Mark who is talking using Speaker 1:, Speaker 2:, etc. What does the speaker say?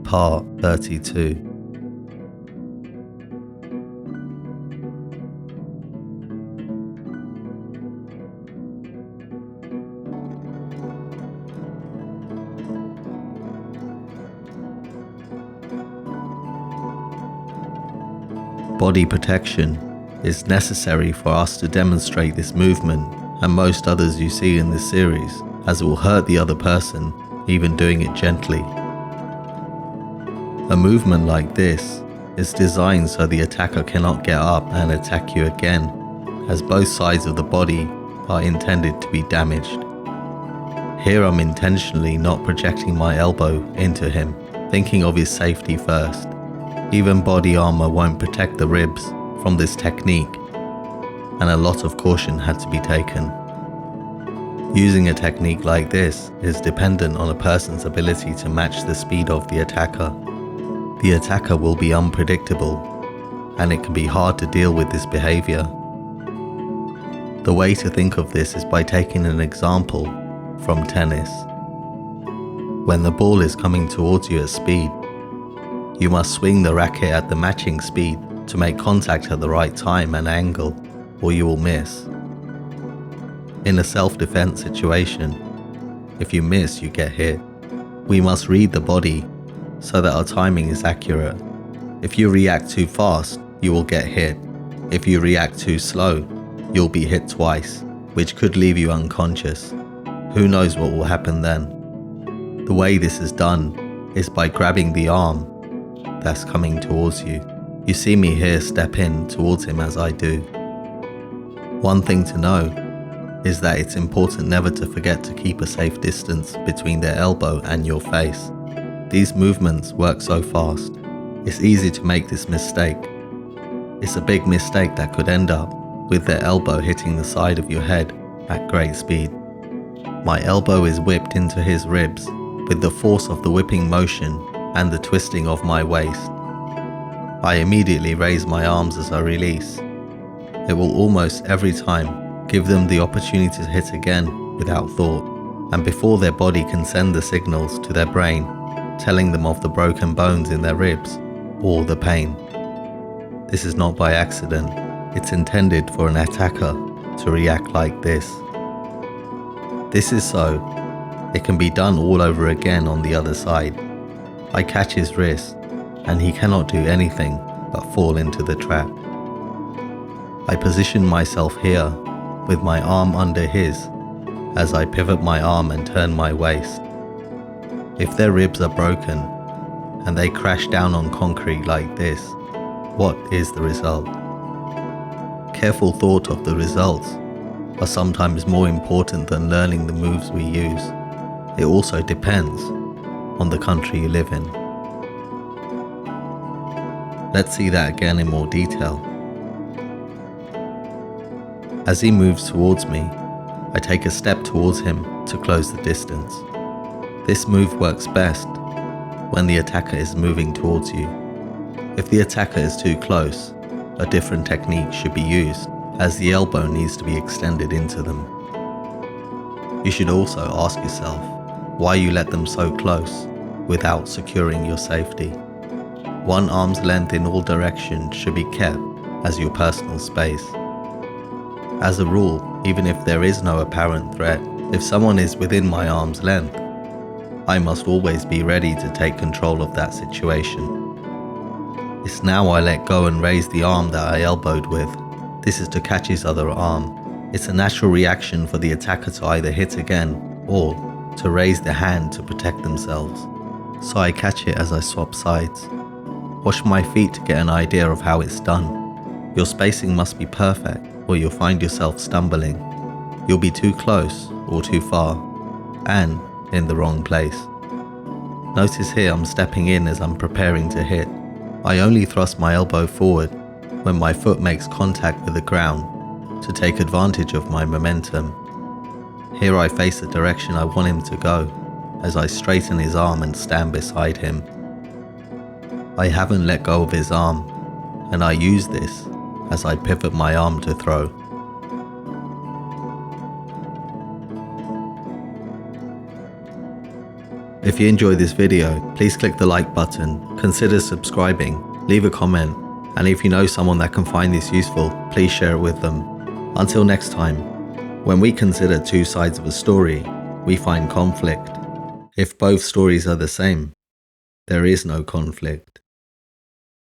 Speaker 1: Part 32. Body protection is necessary for us to demonstrate this movement and most others you see in this series, as it will hurt the other person, even doing it gently. A movement like this is designed so the attacker cannot get up and attack you again, as both sides of the body are intended to be damaged. Here I'm intentionally not projecting my elbow into him, thinking of his safety first. Even body armor won't protect the ribs from this technique, and a lot of caution had to be taken. Using a technique like this is dependent on a person's ability to match the speed of the attacker. The attacker will be unpredictable, and it can be hard to deal with this behavior. The way to think of this is by taking an example from tennis. When the ball is coming towards you at speed, you must swing the racket at the matching speed to make contact at the right time and angle, or you will miss. In a self-defense situation, if you miss, you get hit. We must read the body so that our timing is accurate. If you react too fast, you will get hit. If you react too slow, you'll be hit twice, which could leave you unconscious. Who knows what will happen then? The way this is done is by grabbing the arm that's coming towards you. You see me here step in towards him as I do. One thing to know is that it's important never to forget to keep a safe distance between their elbow and your face. These movements work so fast. It's easy to make this mistake. It's a big mistake that could end up with their elbow hitting the side of your head at great speed. My elbow is whipped into his ribs with the force of the whipping motion and the twisting of my waist. I immediately raise my arms as I release. It will almost every time give them the opportunity to hit again without thought, and before their body can send the signals to their brain, telling them of the broken bones in their ribs or the pain. This is not by accident. It's intended for an attacker to react like this. This is so it can be done all over again on the other side. I catch his wrist, and he cannot do anything but fall into the trap. I position myself here with my arm under his as I pivot my arm and turn my waist. If their ribs are broken and they crash down on concrete like this, what is the result? Careful thought of the results are sometimes more important than learning the moves we use. It also depends on the country you live in. Let's see that again in more detail. As he moves towards me, I take a step towards him to close the distance. This move works best when the attacker is moving towards you. If the attacker is too close, a different technique should be used, as the elbow needs to be extended into them. You should also ask yourself why you let them so close without securing your safety. One arm's length in all directions should be kept as your personal space. As a rule, even if there is no apparent threat, if someone is within my arm's length, I must always be ready to take control of that situation. It's now I let go and raise the arm that I elbowed with. This is to catch his other arm. It's a natural reaction for the attacker to either hit again or to raise the hand to protect themselves. So I catch it as I swap sides. Wash my feet to get an idea of how it's done. Your spacing must be perfect or you'll find yourself stumbling. You'll be too close or too far, and in the wrong place. Notice here I'm stepping in as I'm preparing to hit. I only thrust my elbow forward when my foot makes contact with the ground to take advantage of my momentum. Here I face the direction I want him to go as I straighten his arm and stand beside him. I haven't let go of his arm, and I use this as I pivot my arm to throw. If you enjoyed this video, please click the like button, consider subscribing, leave a comment, and if you know someone that can find this useful, please share it with them. Until next time, when we consider two sides of a story, we find conflict. If both stories are the same, there is no conflict.